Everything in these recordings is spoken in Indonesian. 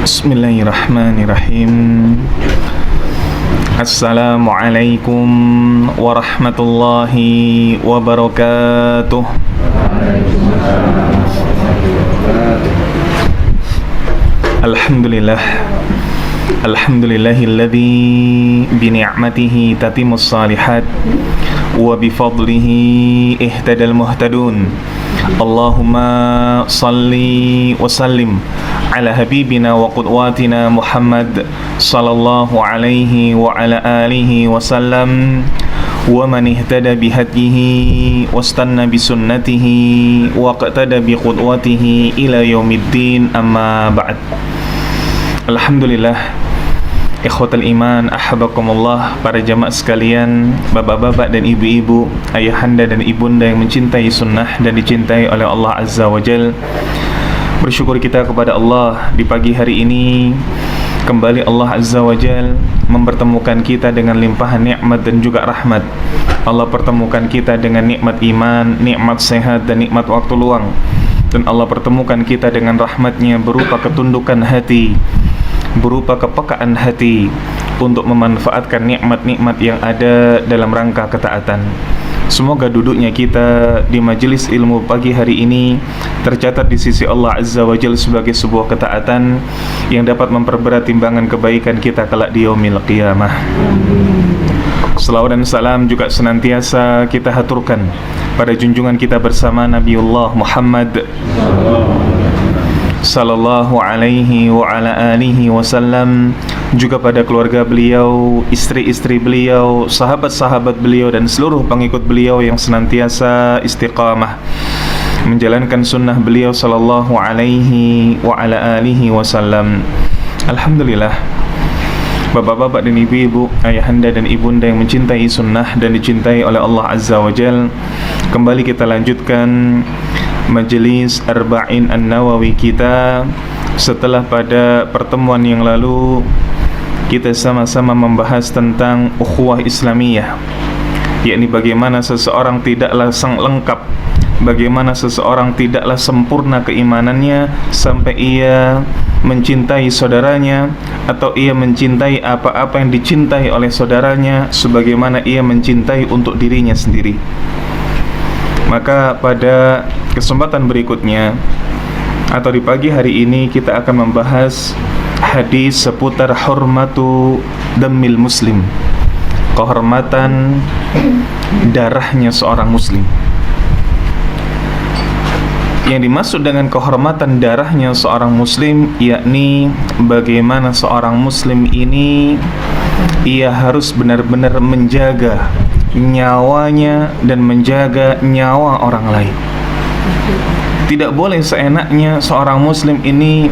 Bismillahirrahmanirrahim. Assalamualaikum warahmatullahi wabarakatuh. Alhamdulillah. Alhamdulillahilladzi bini'matihi tatimmus shalihat wa bifadlihi ihtadal muhtadun. Allahumma salli wa sallim ala habibina wa qudwatina Muhammad sallallahu alaihi wa ala alihi wa sallam wa man ihtada bihadihi wastanna bisunnatihi wa qtada biqudwatihi ila yaumiddin, amma ba'd. Alhamdulillah, ikhwatal iman, ahabakumullah, para jamaah sekalian, bapak-bapak dan ibu-ibu, ayahanda dan ibunda yang mencintai sunnah dan dicintai oleh Allah Azza wa Jal. Bersyukur kita kepada Allah di pagi hari ini, kembali Allah Azza wa Jal mempertemukan kita dengan limpahan nikmat dan juga rahmat. Allah pertemukan kita dengan nikmat iman, nikmat sehat dan nikmat waktu luang. Dan Allah pertemukan kita dengan rahmatnya berupa ketundukan hati, berupa kepekaan hati untuk memanfaatkan nikmat-nikmat yang ada dalam rangka ketaatan. Semoga duduknya kita di majelis ilmu pagi hari ini tercatat di sisi Allah Azza wa Jalla sebagai sebuah ketaatan yang dapat memperberat timbangan kebaikan kita kelak di yaumil qiyamah. Selawat dan salam juga senantiasa kita haturkan pada junjungan kita bersama Nabiullah Muhammad sallallahu alaihi wa ala alihi wasallam, juga pada keluarga beliau, istri-istri beliau, sahabat-sahabat beliau dan seluruh pengikut beliau yang senantiasa istiqamah menjalankan sunnah beliau sallallahu alaihi wa ala alihi wasallam. Alhamdulillah, bapak-bapak dan ibu-ibu, ayahanda dan ibunda yang mencintai sunnah dan dicintai oleh Allah Azza wa Jal, kembali kita lanjutkan majelis Arba'in An-Nawawi kita. Setelah pada pertemuan yang lalu kita sama-sama membahas tentang ukhuwah Islamiyah, yakni bagaimana seseorang tidaklah lengkap, bagaimana seseorang tidaklah sempurna keimanannya sampai ia mencintai saudaranya atau ia mencintai apa-apa yang dicintai oleh saudaranya sebagaimana ia mencintai untuk dirinya sendiri. Maka pada kesempatan berikutnya atau di pagi hari ini kita akan membahas hadis seputar hurmatu dammil muslim, kehormatan darahnya seorang muslim. Yang dimaksud dengan kehormatan darahnya seorang muslim yakni bagaimana seorang muslim ini ia harus benar-benar menjaga nyawanya dan menjaga nyawa orang lain. Tidak boleh seenaknya seorang muslim ini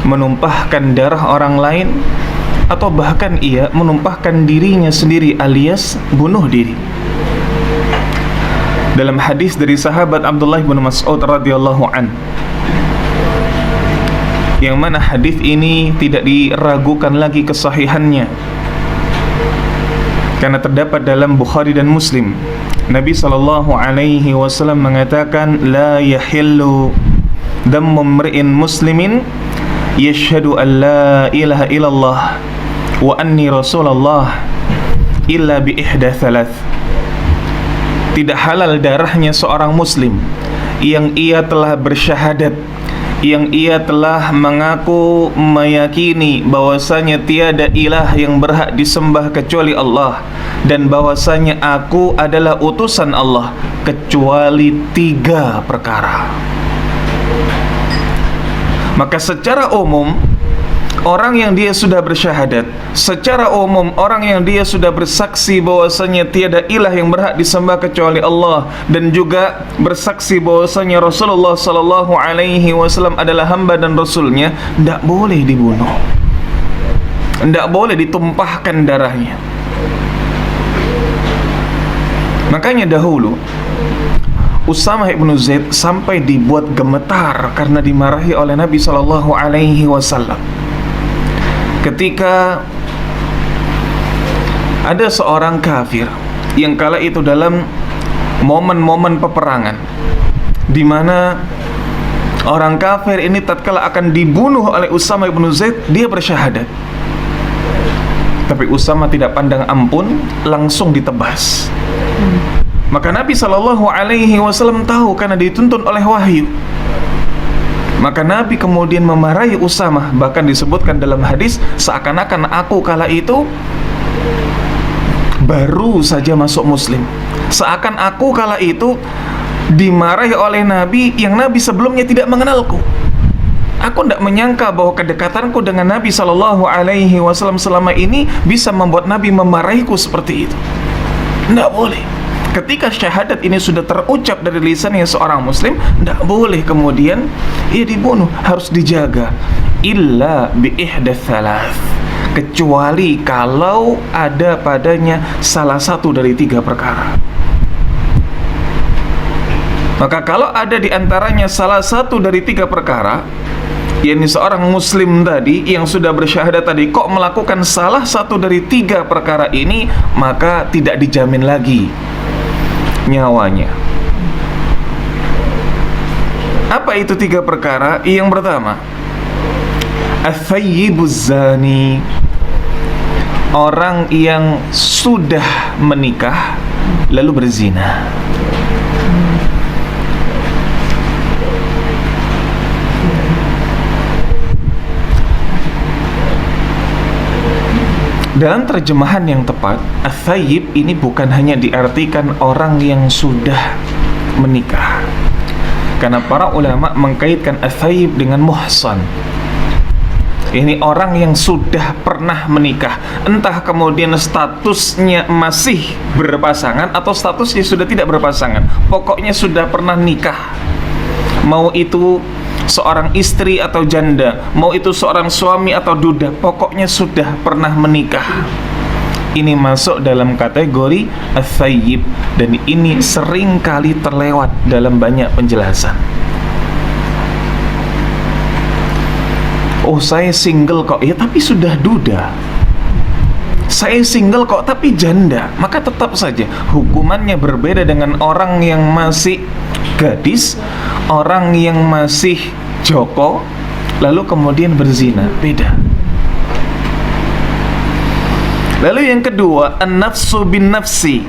menumpahkan darah orang lain atau bahkan ia menumpahkan dirinya sendiri alias bunuh diri. Dalam hadis dari sahabat Abdullah bin Mas'ud radhiyallahu an, yang mana hadis ini tidak diragukan lagi kesahihannya karena terdapat dalam Bukhari dan Muslim. Nabi sallallahu alaihi wasallam mengatakan, la yahillu dammu imri'in muslimin yashhadu an la ilaha illallah wa anni rasulullah illa bi ihda thalath. Tidak halal darahnya seorang muslim yang ia telah bersyahadat, yang ia telah mengaku meyakini bahwasanya tiada ilah yang berhak disembah kecuali Allah dan bahwasanya aku adalah utusan Allah, kecuali 3 perkara. Maka secara umum orang yang dia sudah bersyahadat, secara umum orang yang dia sudah bersaksi bahwasanya tiada ilah yang berhak disembah kecuali Allah dan juga bersaksi bahwasanya Rasulullah sallallahu alaihi wasallam adalah hamba dan rasulnya, tidak boleh dibunuh, tidak boleh ditumpahkan darahnya. Makanya dahulu Usamah ibn Zaid sampai dibuat gemetar karena dimarahi oleh Nabi sallallahu alaihi wasallam ketika ada seorang kafir yang kala itu dalam momen-momen peperangan di mana Orang kafir ini tatkala akan dibunuh oleh Usama bin Zaid, dia bersyahadat. Tapi Usama tidak pandang ampun, langsung ditebas. Maka Nabi SAW tahu karena dituntun oleh wahyu. Maka Nabi kemudian memarahi Usama. Bahkan disebutkan dalam hadis, seakan-akan aku kala itu baru saja masuk Muslim. Seakan aku kala itu dimarahi oleh Nabi yang Nabi sebelumnya tidak mengenalku. Aku tidak menyangka bahwa kedekatanku dengan Nabi SAW selama ini bisa membuat Nabi memarahiku seperti itu. Tidak boleh. Ketika syahadat ini sudah terucap dari lisannya seorang muslim, tidak boleh kemudian ia dibunuh, harus dijaga. Illa bi ihdath thalath, kecuali kalau ada padanya salah satu dari 3 perkara. Maka kalau ada di antaranya salah satu dari 3 perkara, yakni seorang muslim tadi yang sudah bersyahadat tadi kok melakukan salah satu dari 3 perkara ini, maka tidak dijamin lagi nyawanya. Apa itu 3 perkara? Yang pertama, ats-tsayyibuz zani, orang yang sudah menikah lalu berzina. Dalam terjemahan yang tepat, ats-tsayyib ini bukan hanya diartikan orang yang sudah menikah. Karena para ulama mengkaitkan ats-tsayyib dengan muhsan. Ini orang yang sudah pernah menikah, entah kemudian statusnya masih berpasangan atau statusnya sudah tidak berpasangan. Pokoknya sudah pernah nikah. Mau itu seorang istri atau janda, mau itu seorang suami atau duda, pokoknya sudah pernah menikah. Ini masuk dalam kategori ats-tsayyib, dan ini sering kali terlewat dalam banyak penjelasan. Oh, saya single kok, ya tapi sudah duda. Saya single kok tapi janda, maka tetap saja hukumannya berbeda dengan orang yang masih gadis, orang yang masih joko lalu kemudian berzina, beda. Lalu yang kedua, an-nafsu bin nafsi,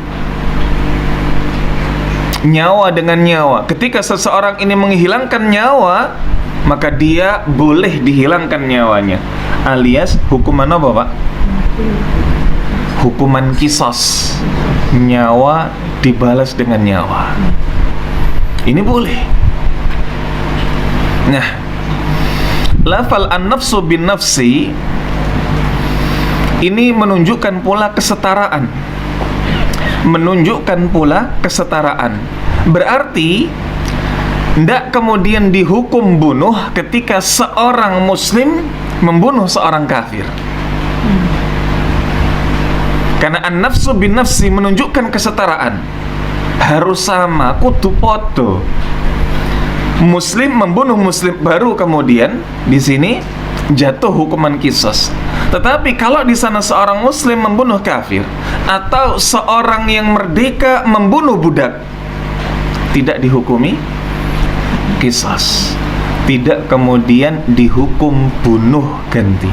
nyawa dengan nyawa. Ketika seseorang ini menghilangkan nyawa, maka dia boleh dihilangkan nyawanya, alias hukuman apa, Pak? Hukuman qisas, nyawa dibalas dengan nyawa. Ini boleh. Nah, lafal an-nafsu bin nafsi ini menunjukkan pula kesetaraan. Menunjukkan pula kesetaraan. Berarti tidak kemudian dihukum bunuh ketika seorang muslim membunuh seorang kafir. Karena an-nafsu bin nafsi menunjukkan kesetaraan. Harus sama, kudu podo. Muslim membunuh muslim, baru kemudian di sini jatuh hukuman qisas. Tetapi kalau di sana seorang muslim membunuh kafir, atau seorang yang merdeka membunuh budak, tidak dihukumi qisas, tidak kemudian dihukum bunuh ganti.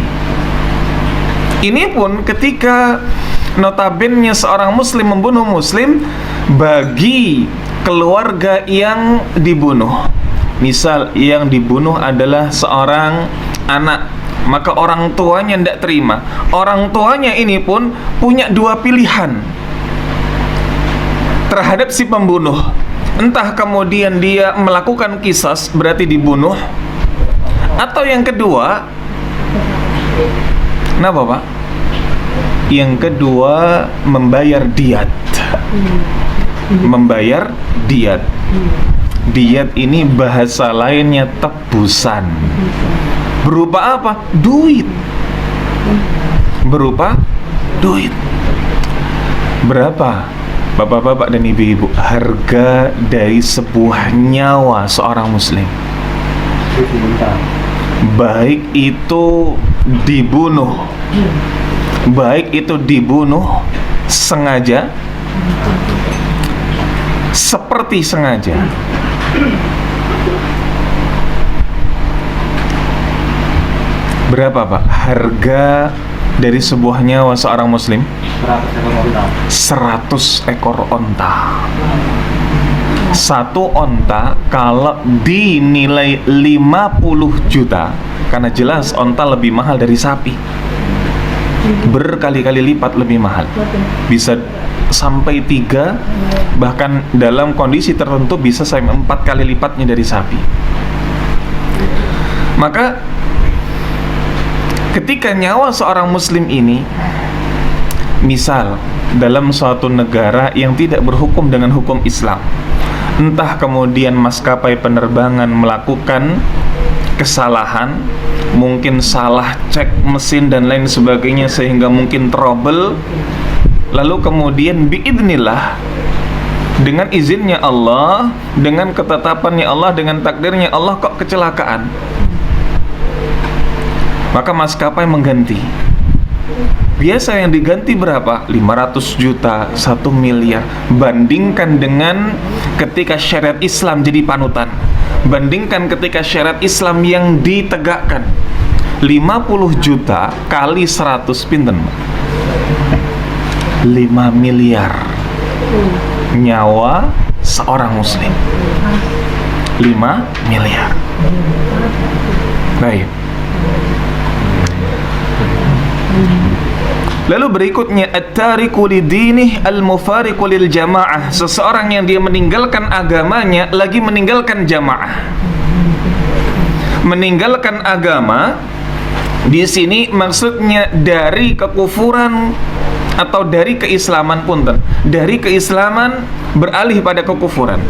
Ini pun ketika notabene seorang muslim membunuh muslim, bagi keluarga yang dibunuh, misal yang dibunuh adalah seorang anak, maka orang tuanya tidak terima. Orang tuanya ini pun punya 2 pilihan terhadap si pembunuh. Entah kemudian dia melakukan qisas, berarti dibunuh, atau yang kedua, kenapa, Pak? Yang kedua, membayar diat. Membayar diat. Diat ini bahasa lainnya tebusan. Berupa apa? Duit. Berupa duit. Berapa, Bapak-bapak dan ibu-ibu, harga dari sebuah nyawa seorang muslim? Baik itu dibunuh, baik itu dibunuh sengaja, seperti sengaja, Berapa Pak harga dari sebuah nyawa seorang muslim? 100 ekor onta. Satu onta kalau dinilai 50 juta, karena jelas onta lebih mahal dari sapi, berkali-kali lipat lebih mahal, bisa sampai 3, bahkan dalam kondisi tertentu bisa sampai 4 kali lipatnya dari sapi. Maka ketika nyawa seorang muslim ini, misal dalam suatu negara yang tidak berhukum dengan hukum Islam, entah kemudian maskapai penerbangan melakukan kesalahan, mungkin salah cek mesin dan lain sebagainya sehingga mungkin trouble, lalu kemudian biidznillah, dengan izinnya Allah, dengan ketetapannya Allah, dengan takdirnya Allah kok kecelakaan, maka maskapai mengganti. Biasa yang diganti berapa? 500 juta, 1 miliar. Bandingkan dengan ketika syariat Islam jadi panutan, bandingkan ketika syariat Islam yang ditegakkan, 50 juta kali 100 pinten? 5 miliar nyawa seorang muslim. 5 miliar. Baik. Lalu berikutnya, at-tariku lidinih al-mufariqu lil jamaah, seseorang yang dia meninggalkan agamanya lagi meninggalkan jamaah. Meninggalkan agama di sini maksudnya dari kekufuran atau dari keislaman, punten, dari keislaman beralih pada kekufuran.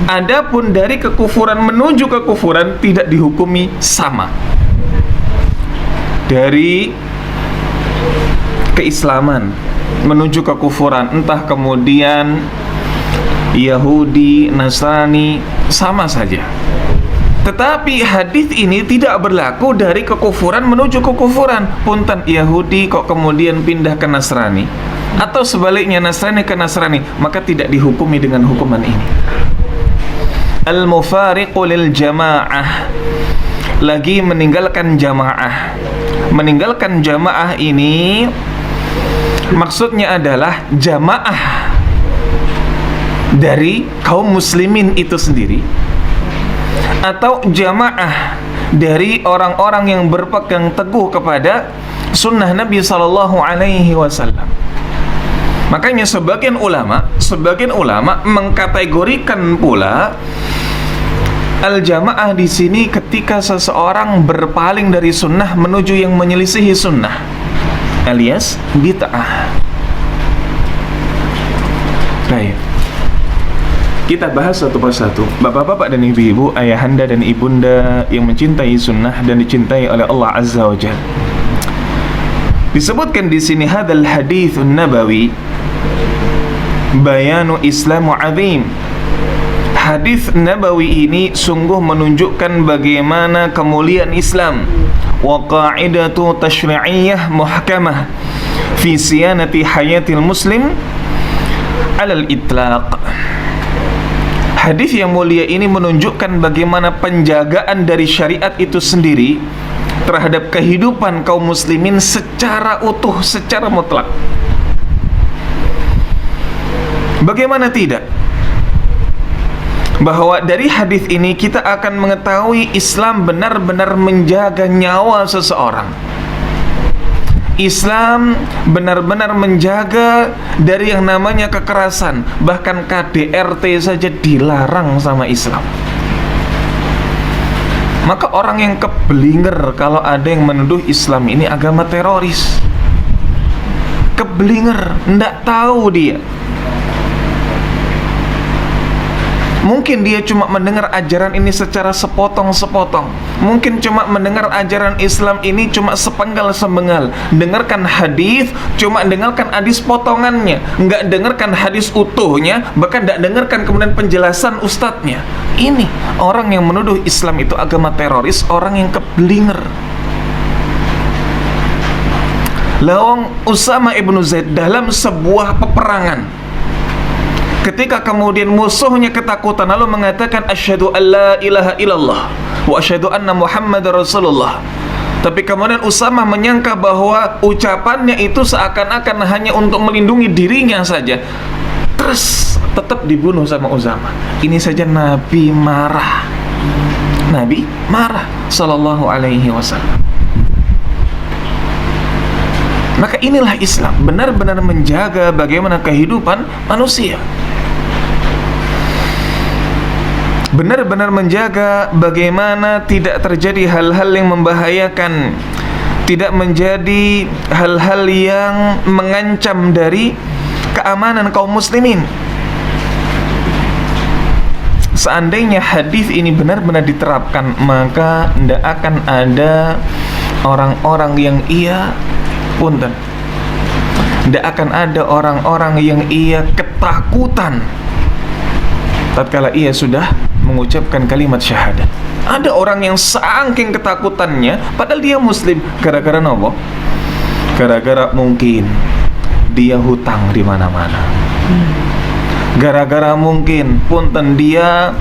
Adapun dari kekufuran menuju kekufuran tidak dihukumi sama. Dari keislaman menuju kekufuran, entah kemudian Yahudi, Nasrani, sama saja. Tetapi hadis ini tidak berlaku dari kekufuran menuju kekufuran. Punten, Yahudi kok kemudian pindah ke Nasrani, atau sebaliknya Nasrani ke Nasrani, maka tidak dihukumi dengan hukuman ini. Al-mufariqu lil jamaah, lagi meninggalkan jamaah. Meninggalkan jamaah ini maksudnya adalah jamaah dari kaum muslimin itu sendiri, atau jamaah dari orang-orang yang berpegang teguh kepada sunnah Nabi SAW. Makanya sebagian ulama mengkategorikan pula al-jamaah di sini ketika seseorang berpaling dari sunnah menuju yang menyelisihi sunnah, alias bid'ah. Baik, kita bahas satu persatu. Bapak-bapak dan ibu-ibu, ayahanda dan ibunda yang mencintai sunnah dan dicintai oleh Allah Azza wa Jalla. Disebutkan di sini hadzal haditsun nabawi bayanu islamu azim. Hadis nabawi ini sungguh menunjukkan bagaimana kemuliaan Islam, wa qa'idatu tasyri'iyyah muhkamah fi siyanati hayatil muslim alal itlaq. Hadis yang mulia ini menunjukkan bagaimana penjagaan dari syariat itu sendiri terhadap kehidupan kaum muslimin secara utuh, secara mutlak. Bagaimana tidak? Bahwa dari hadis ini kita akan mengetahui Islam benar-benar menjaga nyawa seseorang. Islam benar-benar menjaga dari yang namanya kekerasan. Bahkan KDRT saja dilarang sama Islam. Maka orang yang keblinger kalau ada yang menuduh Islam ini agama teroris. Keblinger, ndak tahu dia. Mungkin dia cuma mendengar ajaran ini secara sepotong-sepotong. Mungkin cuma mendengar ajaran Islam ini cuma sepenggal sebengal. Dengarkan hadis, cuma dengarkan hadis potongannya, nggak dengarkan hadis utuhnya, bahkan nggak dengarkan kemudian penjelasan ustadznya. Ini orang yang menuduh Islam itu agama teroris, orang yang keblinger. Lawang Usama ibnu Zaid dalam sebuah peperangan, ketika kemudian musuhnya ketakutan lalu mengatakan asyhadu alla ilaha illallah wa asyhadu anna Muhammadar Rasulullah, Tapi kemudian Usama menyangka bahwa ucapannya itu seakan-akan hanya untuk melindungi dirinya saja. Terus tetap dibunuh sama Usama. Ini saja Nabi marah. Nabi marah sallallahu alaihi wasallam. Maka inilah Islam, benar-benar menjaga bagaimana kehidupan manusia. Benar-benar menjaga bagaimana tidak terjadi hal-hal yang membahayakan, tidak menjadi hal-hal yang mengancam dari keamanan kaum muslimin. Seandainya hadis ini benar-benar diterapkan, maka tidak akan ada orang-orang yang tidak akan ada orang-orang yang ketakutan tatkala ia sudah mengucapkan kalimat syahadat. Ada orang yang saking ketakutannya padahal dia muslim, gara-gara apa? Gara-gara mungkin dia hutang di mana-mana. Gara-gara mungkin punten dia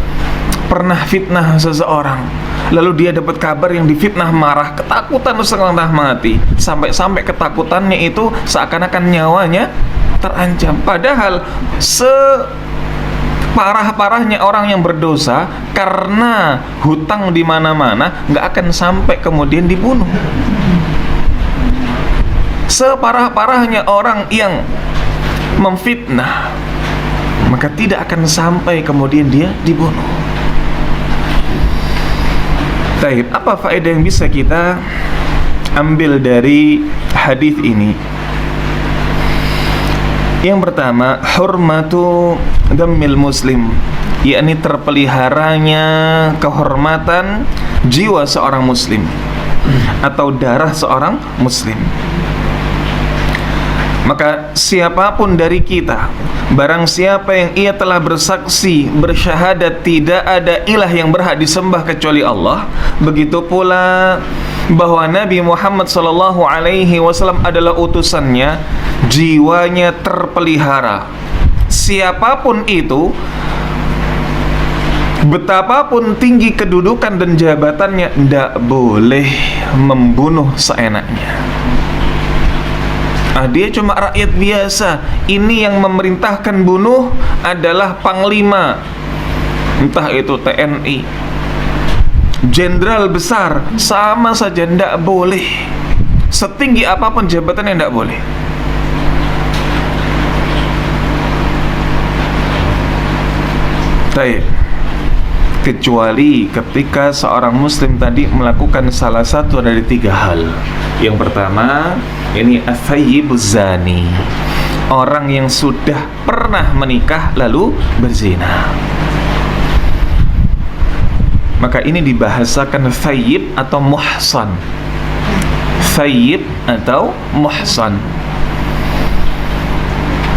pernah fitnah seseorang, lalu dia dapat kabar yang difitnah, marah, ketakutan setengah mati, sampai ketakutannya itu seakan-akan nyawanya terancam. Padahal separah-parahnya orang yang berdosa karena hutang di mana-mana nggak akan sampai kemudian dibunuh. Separah-parahnya orang yang memfitnah, maka tidak akan sampai kemudian dia dibunuh. Baik, apa faedah yang bisa kita ambil dari hadis ini? Yang pertama, hurmatu dhammil muslim, yakni terpeliharanya kehormatan jiwa seorang muslim atau darah seorang muslim. Maka siapapun dari kita, barang siapa yang ia telah bersaksi, bersyahadat tidak ada ilah yang berhak disembah kecuali Allah, begitu pula bahwa Nabi Muhammad SAW adalah utusannya, jiwanya terpelihara. Siapapun itu, betapapun tinggi kedudukan dan jabatannya, tidak boleh membunuh seenaknya. Dia cuma rakyat biasa. Ini yang memerintahkan bunuh adalah panglima, entah itu TNI, jenderal besar, sama saja tidak boleh. Setinggi apapun jabatannya tidak boleh. Baik, kecuali ketika seorang muslim tadi melakukan salah satu dari tiga hal. Yang pertama, ini as-sayyibuz zani, orang yang sudah pernah menikah lalu berzina. Maka ini dibahasakan sayyib atau muhsan. Sayyib atau muhsan.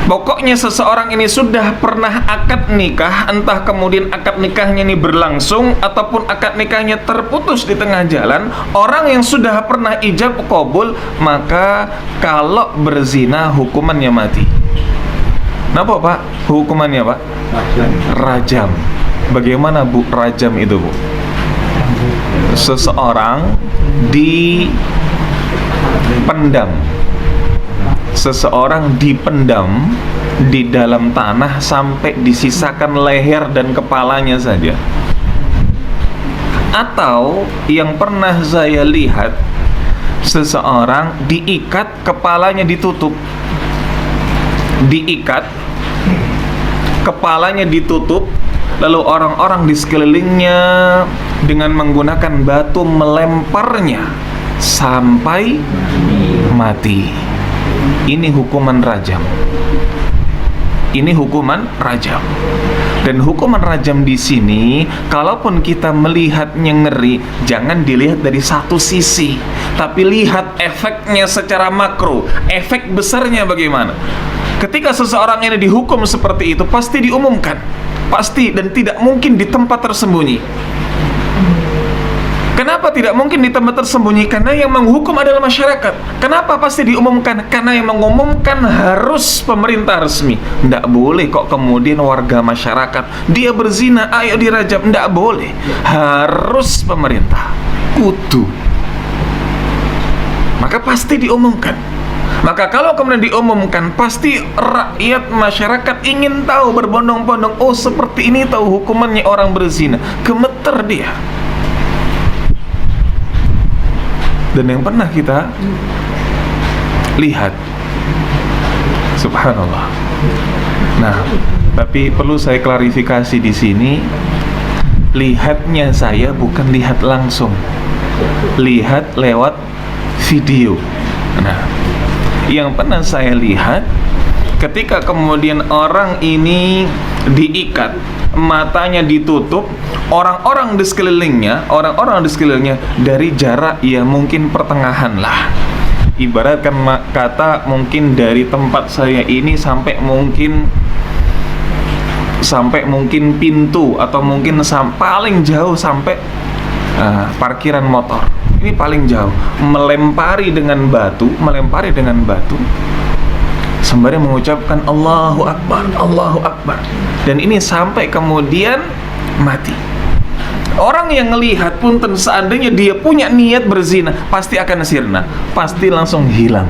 Pokoknya seseorang ini sudah pernah akad nikah, entah kemudian akad nikahnya ini berlangsung ataupun akad nikahnya terputus di tengah jalan. Orang yang sudah pernah ijab qabul, maka kalau berzina hukumannya mati. Kenapa Pak? Hukumannya Pak? Rajam. Bagaimana Bu rajam itu Bu? Seseorang dipendam, seseorang dipendam di dalam tanah sampai disisakan leher dan kepalanya saja. Atau yang pernah saya lihat, seseorang diikat, kepalanya ditutup. Diikat, kepalanya ditutup, lalu orang-orang di sekelilingnya dengan menggunakan batu melemparnya sampai mati. Ini hukuman rajam. Ini hukuman rajam. Dan hukuman rajam di sini, kalaupun kita melihatnya ngeri, jangan dilihat dari satu sisi, tapi lihat efeknya secara makro. Efek besarnya bagaimana? Ketika seseorang ini dihukum seperti itu, pasti diumumkan, pasti, dan tidak mungkin di tempat tersembunyi. Kenapa tidak mungkin di tempat tersembunyi? Karena yang menghukum adalah masyarakat. Kenapa pasti diumumkan? Karena yang mengumumkan harus pemerintah resmi. Tidak boleh kok kemudian warga masyarakat, dia berzina, ayo dirajam. Tidak boleh. Harus pemerintah. Kudu. maka pasti diumumkan. Maka kalau kemudian diumumkan, pasti rakyat masyarakat ingin tahu berbondong-bondong, oh seperti ini tahu hukumannya orang berzina. Gemeter dia. Dan yang pernah kita lihat, subhanallah. Nah, tapi perlu saya klarifikasi di sini, lihatnya saya bukan lihat langsung, lihat lewat video. Nah, yang pernah saya lihat, ketika kemudian orang ini diikat, matanya ditutup, orang-orang di sekelilingnya dari jarak ya mungkin pertengahan lah. Ibaratkan kata mungkin dari tempat saya ini sampai mungkin pintu, atau mungkin paling jauh sampai parkiran motor. Ini paling jauh, melempari dengan batu sembari mengucapkan Allahu Akbar, Allahu Akbar. Dan ini sampai kemudian mati. Orang yang melihat punten, seandainya dia punya niat berzina, pasti akan sirna, pasti langsung hilang,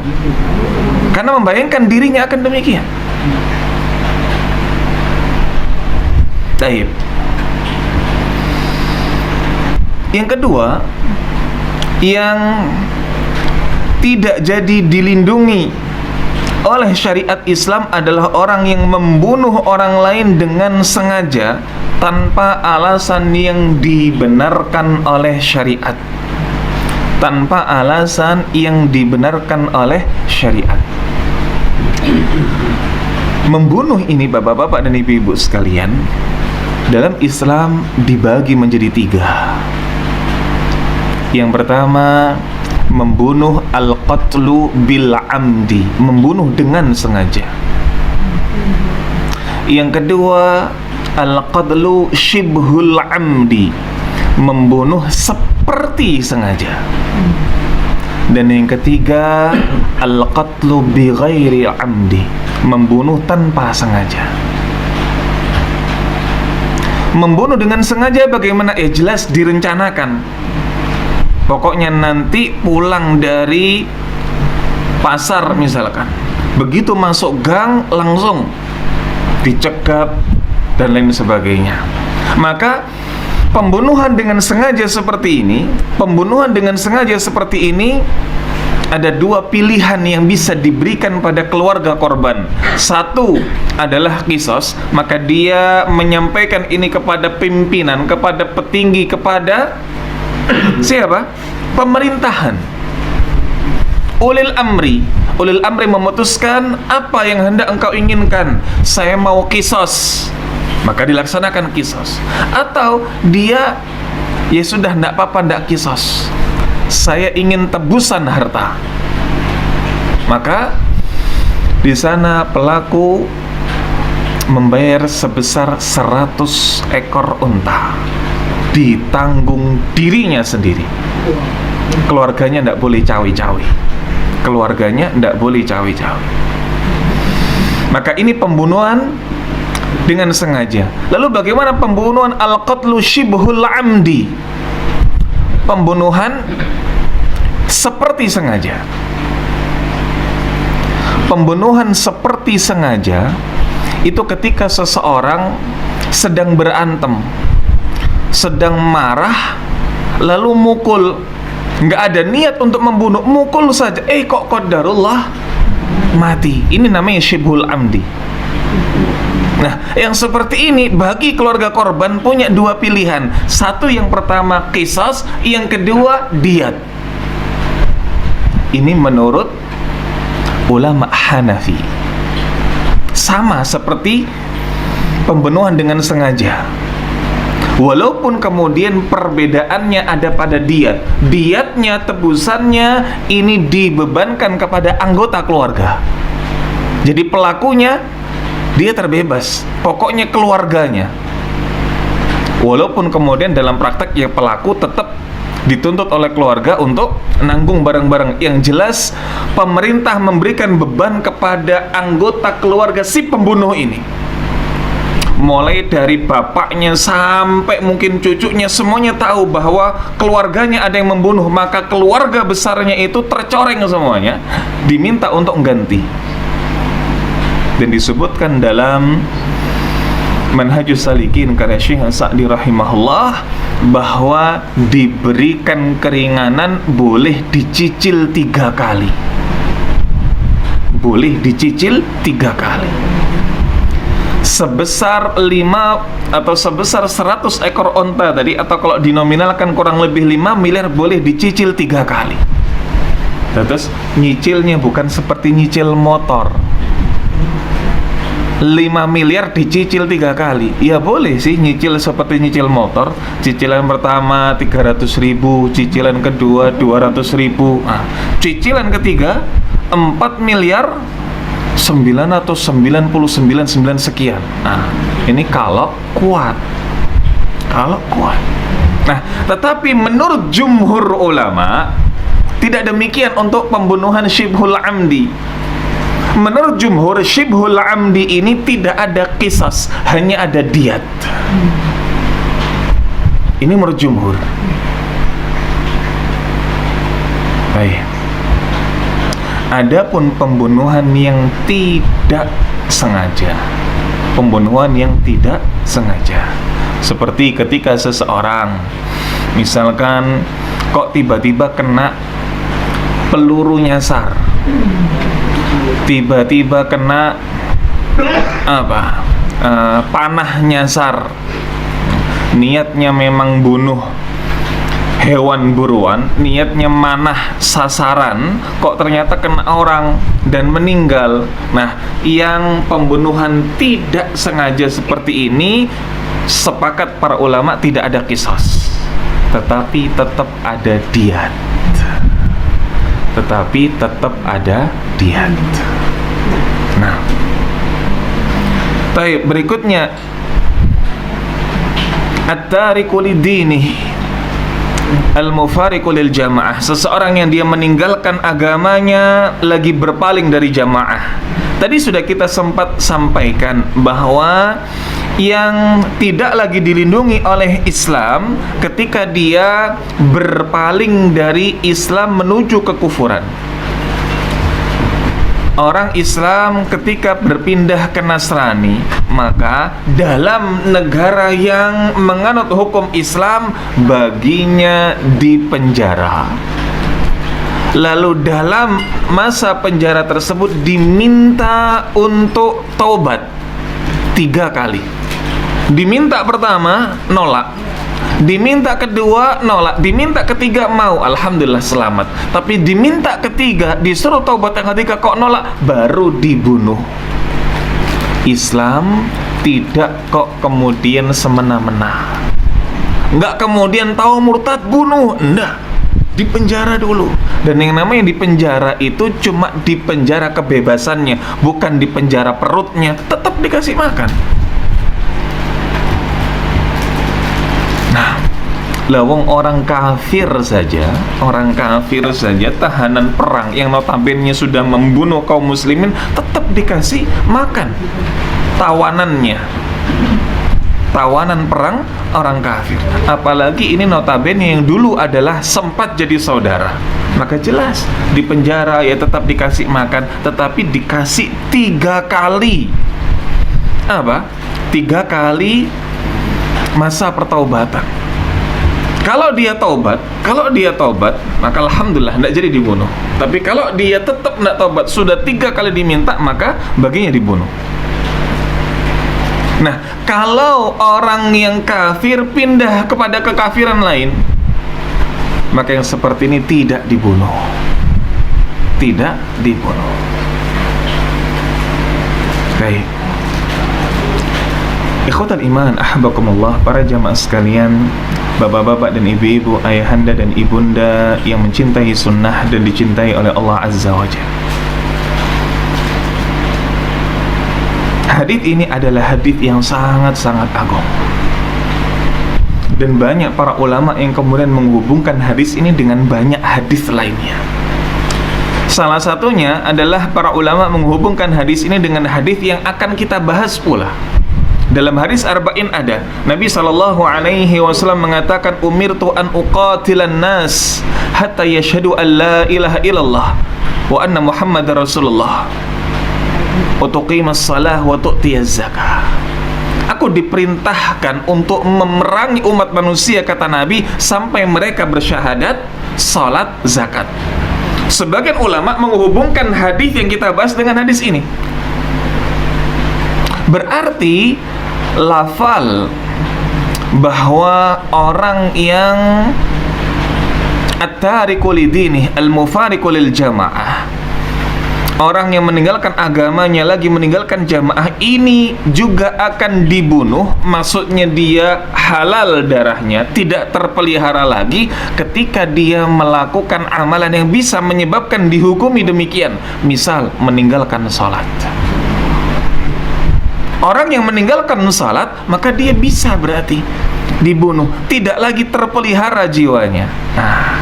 karena membayangkan dirinya akan demikian. Taib. Yang kedua, yang tidak jadi dilindungi oleh syariat Islam adalah orang yang membunuh orang lain dengan sengaja tanpa alasan yang dibenarkan oleh syariat. Tanpa alasan yang dibenarkan oleh syariat. Membunuh ini, bapak-bapak dan ibu-ibu sekalian, dalam Islam dibagi menjadi 3. Yang pertama, membunuh al-qatlu bil amdi, membunuh dengan sengaja. Yang kedua, al-qatlu shibhul amdi, membunuh seperti sengaja. Dan yang ketiga, al-qatlu bi ghairi amdi, membunuh tanpa sengaja. Membunuh dengan sengaja bagaimana? Jelas direncanakan. Pokoknya nanti pulang dari pasar misalkan, begitu masuk gang langsung dicekap dan lain sebagainya. Maka pembunuhan dengan sengaja seperti ini, ada 2 pilihan yang bisa diberikan pada keluarga korban. Satu adalah qisas, maka dia menyampaikan ini kepada pimpinan, kepada petinggi, kepada siapa? Pemerintahan. Ulil amri memutuskan, apa yang hendak engkau inginkan? Saya mau qisas, maka dilaksanakan qisas. Atau dia, ya sudah, enggak apa-apa, enggak qisas, saya ingin tebusan harta. Maka di sana pelaku membayar sebesar 100 ekor unta, ditanggung dirinya sendiri. Keluarganya tidak boleh cawi-cawi. Maka ini pembunuhan dengan sengaja. Lalu bagaimana pembunuhan al-qatlu shibhul amdi? Pembunuhan seperti sengaja. Pembunuhan seperti sengaja itu ketika seseorang sedang berantem, sedang marah, lalu mukul, nggak ada niat untuk membunuh, mukul saja, kok qadarullah mati. Ini namanya syibhul amdi. Nah, yang seperti ini bagi keluarga korban punya 2 pilihan. Satu, yang pertama qisas, yang kedua diyat. Ini menurut ulama Hanafi. Sama seperti pembunuhan dengan sengaja. Walaupun kemudian perbedaannya ada pada diyat. Diyatnya, tebusannya ini dibebankan kepada anggota keluarga. Jadi pelakunya dia terbebas, pokoknya keluarganya. Walaupun kemudian dalam praktek ya pelaku tetap dituntut oleh keluarga untuk nanggung barang-barang. Yang jelas pemerintah memberikan beban kepada anggota keluarga si pembunuh ini. mulai dari bapaknya sampai mungkin cucunya, semuanya tahu bahwa keluarganya ada yang membunuh, maka keluarga besarnya itu tercoreng semuanya, diminta untuk ganti. Dan disebutkan dalam Manhajus Salikin karya Syekh Sa'di rahimahullah bahwa diberikan keringanan boleh dicicil 3 kali. Boleh dicicil 3 kali. Sebesar 5 atau sebesar 100 ekor onta tadi, atau kalau dinominalkan kurang lebih 5 miliar, boleh dicicil 3 kali. Terus nyicilnya bukan seperti nyicil motor. 5 miliar dicicil 3 kali. Ya boleh sih nyicil seperti nyicil motor. Cicilan pertama 300.000, cicilan kedua 200.000. Nah, cicilan ketiga 4 miliar 9 atau 99,9 sekian. Nah, ini kalau kuat. Kalau kuat. Nah, tetapi menurut jumhur ulama tidak demikian untuk pembunuhan syibhul amdi. Menurut jumhur, syibhul amdi ini tidak ada qisas, hanya ada diyat. Ini menurut jumhur. Baik. Adapun pembunuhan yang tidak sengaja, pembunuhan yang tidak sengaja, seperti ketika seseorang misalkan kok tiba-tiba kena peluru nyasar, tiba-tiba kena panah nyasar, niatnya memang bunuh hewan buruan, niatnya manah sasaran, kok ternyata kena orang dan meninggal. Nah, yang pembunuhan tidak sengaja seperti ini, sepakat para ulama tidak ada qisas, tetapi tetap ada diyat. Tetapi tetap ada diyat. Nah, baik, berikutnya at-tariku lidinihi al-mufariqu lil jamaah, seseorang yang dia meninggalkan agamanya lagi berpaling dari jamaah. Tadi sudah kita sempat sampaikan bahwa yang tidak lagi dilindungi oleh Islam ketika dia berpaling dari Islam menuju kekufuran. Orang Islam ketika berpindah ke Nasrani, maka dalam negara yang menganut hukum Islam baginya dipenjara. Lalu dalam masa penjara tersebut diminta untuk taubat 3 kali. Diminta pertama nolak, diminta kedua nolak, diminta ketiga mau, alhamdulillah selamat. Tapi diminta ketiga, disuruh taubat yang ketiga kok nolak, baru dibunuh. Islam tidak kok kemudian semena-mena, nggak kemudian tahu murtad bunuh, enggak, dipenjara dulu. Dan yang namanya dipenjara itu cuma dipenjara kebebasannya, bukan dipenjara perutnya, tetap dikasih makan. Lawang orang kafir saja, tahanan perang yang notabene sudah membunuh kaum muslimin, tetap dikasih makan tawanannya, tawanan perang orang kafir. Apalagi ini notabene yang dulu adalah sempat jadi saudara, maka jelas di penjara ya tetap dikasih makan, tetapi dikasih 3 kali 3 kali masa pertaubatan. Kalau dia taubat, maka alhamdulillah tidak jadi dibunuh. Tapi kalau dia tetap tidak taubat, sudah 3 kali diminta, maka baginya dibunuh. Nah, kalau orang yang kafir pindah kepada kekafiran lain, maka yang seperti ini tidak dibunuh. Tidak dibunuh. Baik. Ikhwatal iman, ahbakumullah, para jamaah sekalian, bapak-bapak dan ibu-ibu, ayahanda dan ibunda yang mencintai sunnah dan dicintai oleh Allah Azza wa Jalla. Hadits ini adalah hadits yang sangat-sangat agung. Dan banyak para ulama yang kemudian menghubungkan hadits ini dengan banyak hadits lainnya. Salah satunya adalah para ulama menghubungkan hadits ini dengan hadits yang akan kita bahas pula, Dalam hadis arba'in ada Nabi SAW mengatakan, umirtu an uqatilan nas hatta yashhadu an la ilaha illallah wa anna muhammadar rasulullah wa tuqimas salah wa tu'tiyaz zakah. Aku diperintahkan untuk memerangi umat manusia, kata Nabi, sampai mereka bersyahadat, salat, zakat. Sebagian ulama menghubungkan hadis yang kita bahas dengan hadis ini. Berarti lafal bahwa orang yang at-tariku lidini al-mufariqu lil jamaah, orang yang meninggalkan agamanya lagi meninggalkan jamaah, ini juga akan dibunuh. Maksudnya dia halal darahnya, tidak terpelihara lagi ketika dia melakukan amalan yang bisa menyebabkan dihukumi demikian. Misal meninggalkan salat. Orang yang meninggalkan salat, maka dia bisa berarti dibunuh, tidak lagi terpelihara jiwanya. Nah,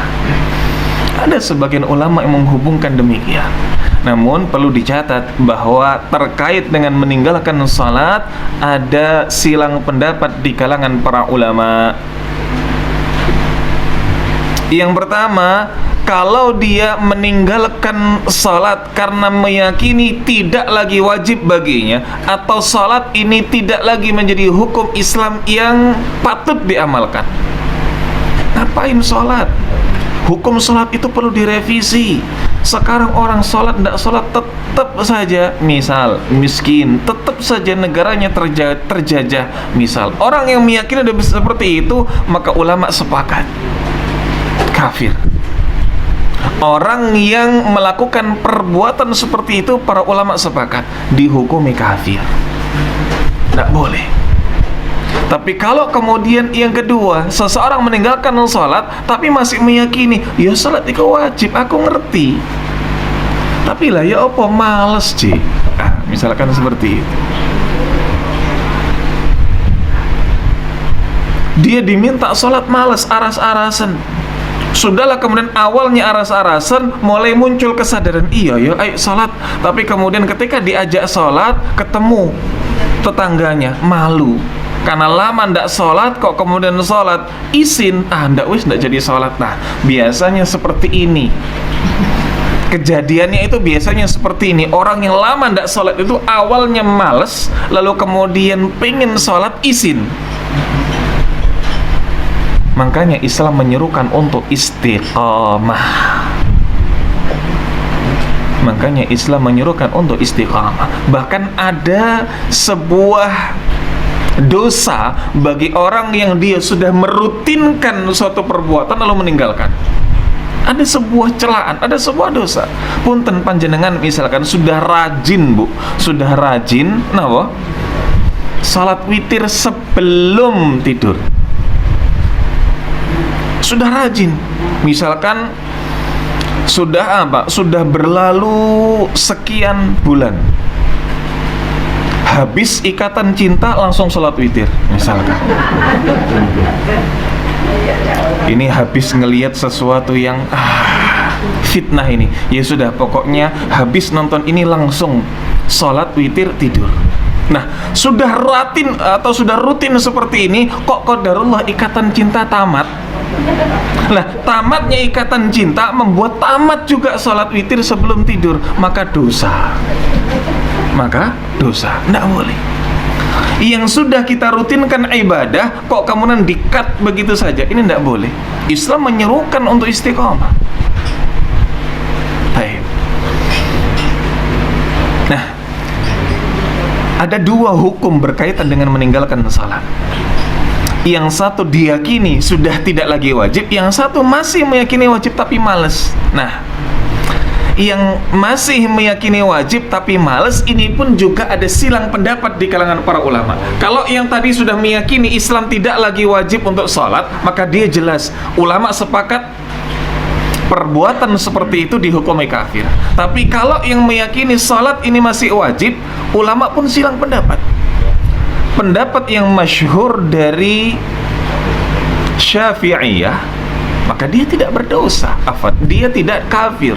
ada sebagian ulama yang menghubungkan demikian. Namun perlu dicatat bahwa terkait dengan meninggalkan salat ada silang pendapat di kalangan para ulama. Yang pertama, kalau dia meninggalkan salat karena meyakini tidak lagi wajib baginya, atau salat ini tidak lagi menjadi hukum Islam yang patut diamalkan, ngapain salat? Hukum salat itu perlu direvisi. Sekarang orang salat, tidak salat, tetap saja misal miskin, tetap saja negaranya terjajah. Misal orang yang meyakini seperti itu, maka ulama sepakat kafir. Orang yang melakukan perbuatan seperti itu, para ulama sepakat dihukumi kafir, tidak boleh. Tapi kalau kemudian yang kedua, seseorang meninggalkan salat tapi masih meyakini, ya salat itu wajib, aku ngerti, tapi lah ya apa males sih, misalkan seperti itu. Dia diminta salat males, aras-arasan. Sudahlah, kemudian awalnya aras-arasan, mulai muncul kesadaran, iya ya ayo salat. Tapi kemudian ketika diajak salat, ketemu tetangganya, malu karena lama ndak sholat, kok kemudian sholat, izin, ndak jadi sholat. Nah, biasanya seperti ini kejadiannya, itu biasanya seperti ini. Orang yang lama ndak sholat itu awalnya males, lalu kemudian pengen sholat, izin. Makanya Islam menyerukan untuk istiqamah. Makanya Islam menyerukan untuk istiqamah. Bahkan ada sebuah dosa bagi orang yang dia sudah merutinkan suatu perbuatan lalu meninggalkan. Ada sebuah celaan, ada sebuah dosa. Punten panjenengan misalkan sudah rajin, Bu, sudah rajin napa? Salat witir sebelum tidur. Sudah rajin. Misalkan sudah apa? Sudah berlalu sekian bulan. Habis ikatan cinta langsung sholat witir misalkan. Ini habis ngelihat sesuatu yang fitnah ini, ya sudah pokoknya habis nonton ini langsung sholat witir tidur. Nah, sudah rutin seperti ini, kok qadarullah ikatan cinta tamat. Nah, tamatnya ikatan cinta membuat tamat juga sholat witir sebelum tidur, maka dosa. Nggak boleh. Yang sudah kita rutinkan ibadah, kok kemudian di-cut begitu saja, ini nggak boleh. Islam menyerukan untuk istiqomah. Baik. Nah, ada dua hukum berkaitan dengan meninggalkan salat. Yang satu diyakini sudah tidak lagi wajib, yang satu masih meyakini wajib tapi males. Nah, yang masih meyakini wajib tapi males, ini pun juga ada silang pendapat di kalangan para ulama. Kalau yang tadi sudah meyakini Islam tidak lagi wajib untuk sholat, maka dia jelas ulama sepakat perbuatan seperti itu dihukumi kafir. Tapi kalau yang meyakini sholat ini masih wajib, ulama pun silang pendapat. Pendapat yang masyhur dari Syafi'iyah, maka dia tidak berdosa, dia tidak kafir.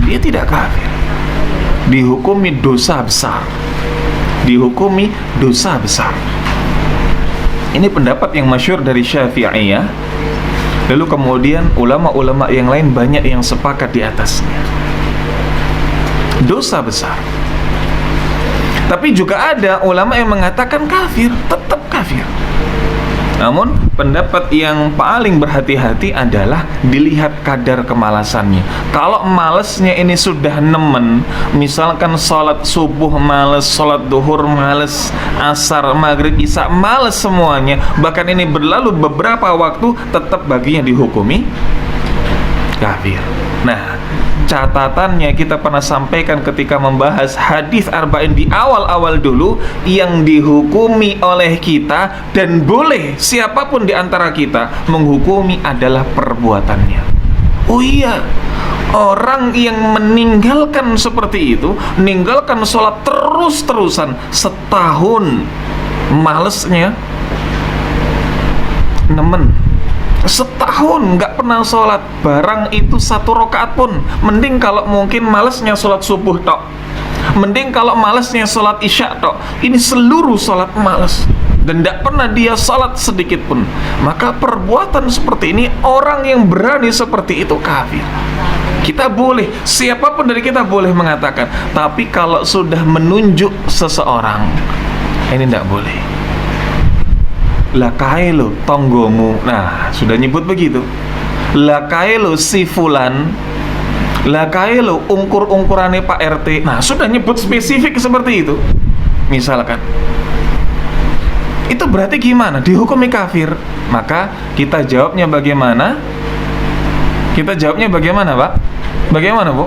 Dia tidak kafir, dihukumi dosa besar. dihukumi dosa besar. Ini pendapat yang masyhur dari Syafi'iyah. Lalu kemudian ulama-ulama yang lain banyak yang sepakat di atasnya. Dosa besar. Tapi juga ada ulama yang mengatakan kafir, tetap kafir. Namun pendapat yang paling berhati-hati adalah dilihat kadar kemalasannya. Kalau malesnya ini sudah nemen, misalkan sholat subuh males, sholat duhur males, asar, maghrib, isya males semuanya, bahkan ini berlalu beberapa waktu, tetap baginya dihukumi kafir. Nah, catatannya kita pernah sampaikan ketika membahas hadis arba'in di awal-awal dulu, yang dihukumi oleh kita dan boleh siapapun di antara kita menghukumi adalah perbuatannya. Oh iya, orang yang meninggalkan seperti itu, meninggalkan sholat terus-terusan setahun, malesnya nemen, setahun nggak pernah sholat, barang itu 1 rakaat pun, mending kalau mungkin malesnya sholat subuh tok, mending kalau malesnya sholat isya tok, ini seluruh sholat males dan tidak pernah dia sholat sedikit pun, maka perbuatan seperti ini, orang yang berani seperti itu kafir. Kita boleh, siapapun dari kita boleh mengatakan, tapi kalau sudah menunjuk seseorang, ini tidak boleh. Lakai lo tonggomu, nah sudah nyebut begitu. Lakai lo si fulan, lakai lo ungkur-ungkurannya Pak RT, nah sudah nyebut spesifik seperti itu. Misalkan itu berarti gimana? Dihukumi kafir. Maka kita jawabnya bagaimana? Kita jawabnya bagaimana, Pak? Bagaimana, Bu?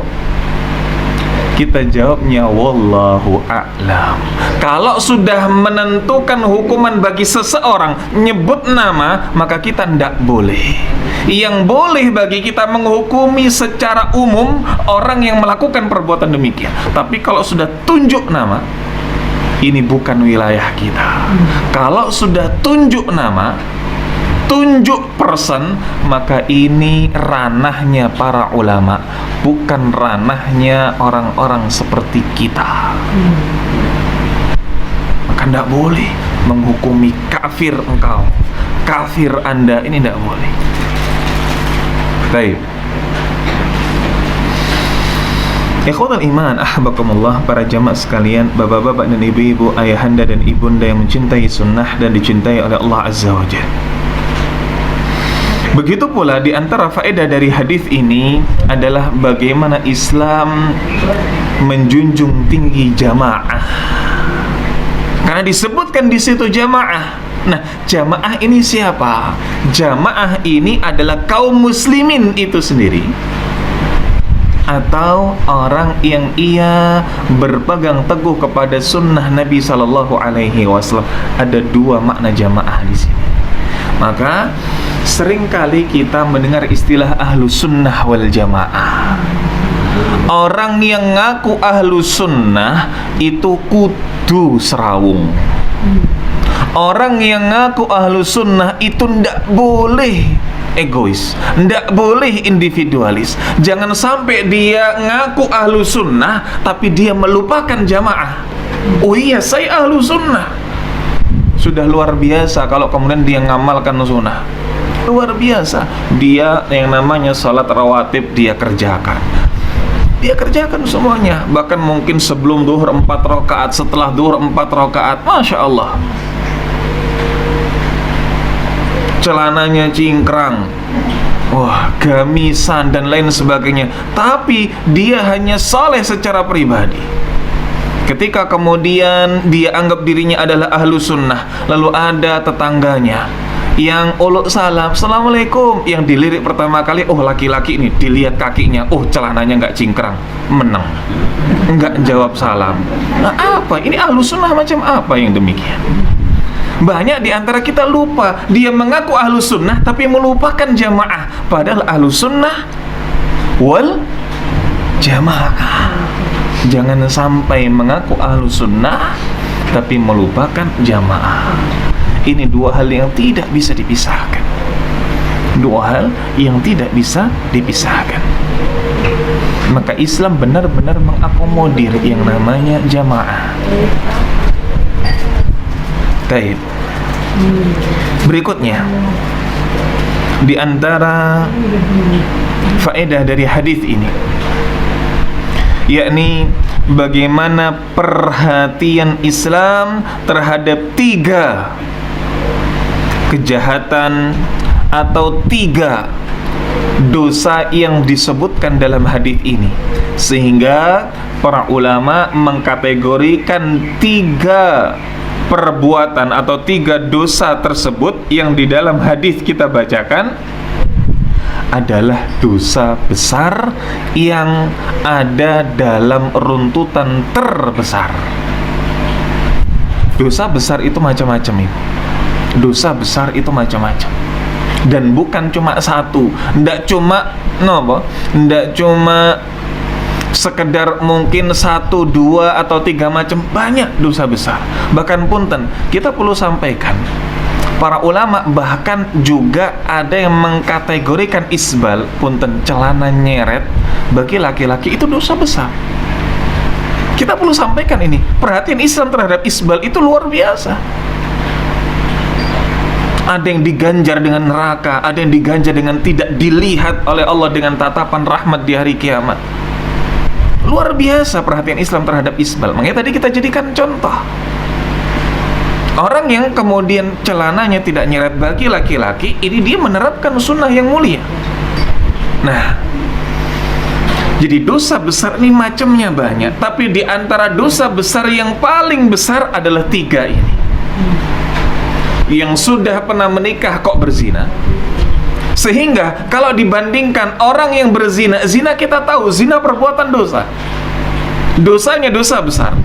Kita jawabnya wallahu a'lam. Kalau sudah menentukan hukuman bagi seseorang, nyebut nama, maka kita tidak boleh. Yang boleh bagi kita menghukumi secara umum orang yang melakukan perbuatan demikian. Tapi kalau sudah tunjuk nama, ini bukan wilayah kita. Kalau sudah tunjuk nama, tunjuk person, maka ini ranahnya para ulama, bukan ranahnya orang-orang seperti kita. Maka tidak boleh menghukumi kafir engkau, kafir anda, ini tidak boleh. Baik, ikhwatul iman, ahbakumullah, para jamaah sekalian, bapak-bapak dan ibu-ibu, ayahanda dan ibunda yang mencintai sunnah dan dicintai oleh Allah Azza wa Jalla. Begitu pula di antara faedah dari hadis ini adalah bagaimana Islam menjunjung tinggi jamaah. Karena disebutkan di situ jamaah. Nah, jamaah ini siapa? Jamaah ini adalah kaum muslimin itu sendiri, atau orang yang ia berpegang teguh kepada sunnah Nabi Sallallahu Alaihi Wasallam. Ada dua makna jamaah di sini. Maka seringkali kita mendengar istilah ahlu sunnah wal jamaah. Orang yang ngaku ahlu sunnah itu kudu serawung. Orang yang ngaku ahlu sunnah itu ndak boleh egois, ndak boleh individualis. Jangan sampai dia ngaku ahlu sunnah tapi dia melupakan jamaah. Oh iya, saya ahlu sunnah. Sudah luar biasa kalau kemudian dia ngamalkan sunnah. Luar biasa. Dia yang namanya salat rawatib dia kerjakan. Dia kerjakan semuanya. Bahkan mungkin sebelum duhur 4 rakaat, setelah duhur 4 rakaat. Masya Allah. Celananya cingkrang, wah, gamisan dan lain sebagainya. Tapi dia hanya saleh secara pribadi. Ketika kemudian dia anggap dirinya adalah ahlu sunnah, lalu ada tetangganya yang uluk salam, assalamualaikum, yang dilirik pertama kali, oh laki-laki ini, dilihat kakinya, oh celananya nggak cingkrang, menang, nggak jawab salam. Nah apa? Ini ahlu sunnah macam apa yang demikian? Banyak di antara kita lupa, dia mengaku ahlu sunnah tapi melupakan jamaah. Padahal ahlu sunnah wal jamaah. Jangan sampai mengaku ahlu sunnah tapi melupakan jamaah. Ini dua hal yang tidak bisa dipisahkan. Dua hal yang tidak bisa dipisahkan. Maka Islam benar-benar mengakomodir yang namanya jamaah. Baik. Berikutnya, di antara faedah dari hadis ini, yakni bagaimana perhatian Islam terhadap 3 kejahatan atau 3 dosa yang disebutkan dalam hadis ini, sehingga para ulama mengkategorikan 3 perbuatan atau 3 dosa tersebut yang di dalam hadis kita bacakan adalah dosa besar yang ada dalam runtutan terbesar. Dosa besar itu macam-macam itu. Dosa besar itu macam-macam. Dan bukan cuma satu, ndak cuma ndak cuma sekedar mungkin 1, 2 atau 3 macam, banyak dosa besar. Bahkan punten, kita perlu sampaikan, para ulama bahkan juga ada yang mengkategorikan isbal, punten, celana nyeret bagi laki-laki itu dosa besar. Kita perlu sampaikan ini, perhatian Islam terhadap isbal itu luar biasa. Ada yang diganjar dengan neraka, ada yang diganjar dengan tidak dilihat oleh Allah dengan tatapan rahmat di hari kiamat. Luar biasa perhatian Islam terhadap isbal. Makanya tadi kita jadikan contoh. Orang yang kemudian celananya tidak nyeret bagi laki-laki, ini dia menerapkan sunnah yang mulia. Nah, jadi dosa besar ini macamnya banyak, tapi di antara dosa besar yang paling besar adalah 3 ini. Yang sudah pernah menikah kok berzina. Sehingga kalau dibandingkan orang yang berzina, zina kita tahu, zina perbuatan dosa. Dosanya dosa besar.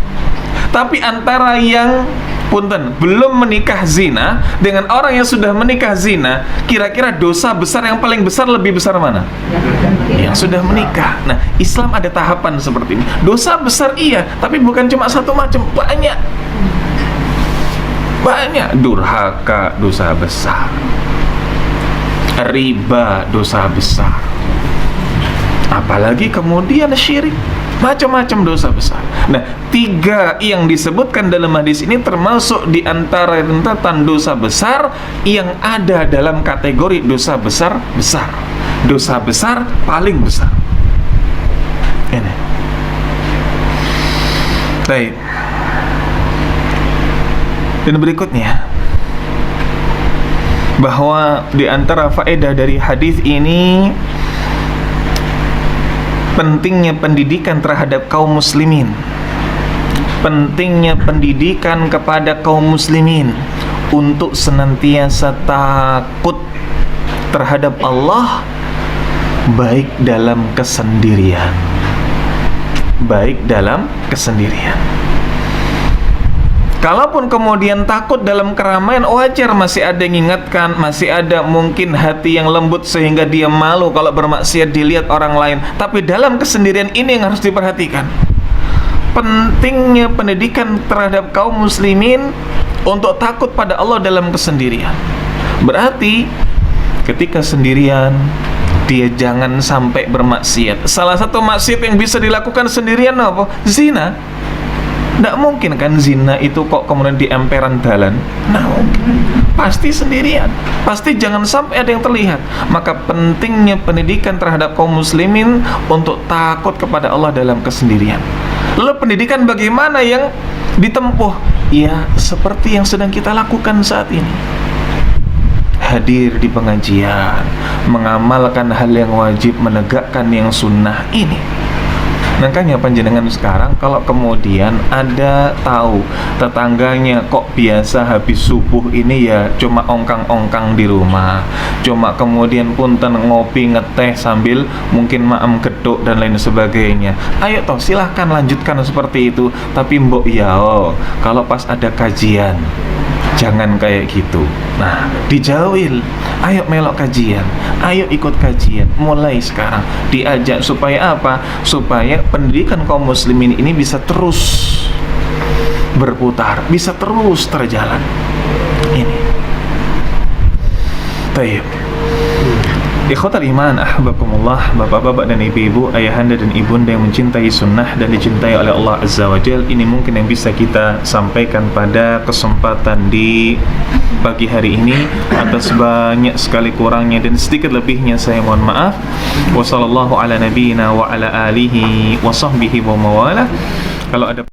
Tapi antara yang punten belum menikah zina dengan orang yang sudah menikah zina, kira-kira dosa besar yang paling besar lebih besar mana? Yang sudah menikah. Nah, Islam ada tahapan seperti ini. Dosa besar iya, tapi bukan cuma satu macam, banyak. Banyak. Durhaka dosa besar, riba dosa besar, apalagi kemudian syirik, macam-macam dosa besar. Nah, 3 yang disebutkan dalam hadis ini termasuk di antara rentetan dosa besar yang ada dalam kategori dosa besar-besar. Dosa besar paling besar. Ini. Baik. Dan berikutnya, bahwa di antara faedah dari hadis ini pentingnya pendidikan terhadap kaum muslimin. Pentingnya pendidikan kepada kaum muslimin untuk senantiasa takut terhadap Allah, baik dalam kesendirian. Baik dalam kesendirian. Kalaupun kemudian takut dalam keramaian, wajar, masih ada yang ingatkan, masih ada mungkin hati yang lembut sehingga dia malu kalau bermaksiat dilihat orang lain. Tapi dalam kesendirian ini yang harus diperhatikan. Pentingnya pendidikan terhadap kaum muslimin untuk takut pada Allah dalam kesendirian. Berarti ketika sendirian, dia jangan sampai bermaksiat. Salah satu maksiat yang bisa dilakukan sendirian apa? Zina. Tidak mungkin kan zina itu kok kemudian di emperan dalan. Nah, pasti sendirian. Pasti jangan sampai ada yang terlihat. Maka pentingnya pendidikan terhadap kaum muslimin untuk takut kepada Allah dalam kesendirian. Lalu pendidikan bagaimana yang ditempuh? Ya, seperti yang sedang kita lakukan saat ini. Hadir di pengajian, mengamalkan hal yang wajib, menegakkan yang sunnah ini. Makanya panjenengan sekarang kalau kemudian ada tahu tetangganya kok biasa habis subuh ini ya cuma ongkang-ongkang di rumah, cuma kemudian punten ngopi ngeteh sambil mungkin maem geduk dan lain sebagainya, ayo toh silahkan lanjutkan seperti itu. Tapi mbok ya kalau pas ada kajian jangan kayak gitu. Nah, dijauhil. Ayo melok kajian, ayo ikut kajian. Mulai sekarang diajak supaya apa? Supaya pendidikan kaum muslimin ini bisa terus berputar, bisa terus terjalan. Ini. Baik. Ikhwatal iman, ahbakumullah, bapak-bapak dan ibu-ibu, ayahanda dan ibunda yang mencintai sunnah dan dicintai oleh Allah Azza wa Jal. Ini mungkin yang bisa kita sampaikan pada kesempatan di pagi hari ini. Atas banyak sekali kurangnya dan sedikit lebihnya saya mohon maaf. Wassallallahu ala nabiyyina wa ala alihi wa sahbihi wa mawalah. Kalau ada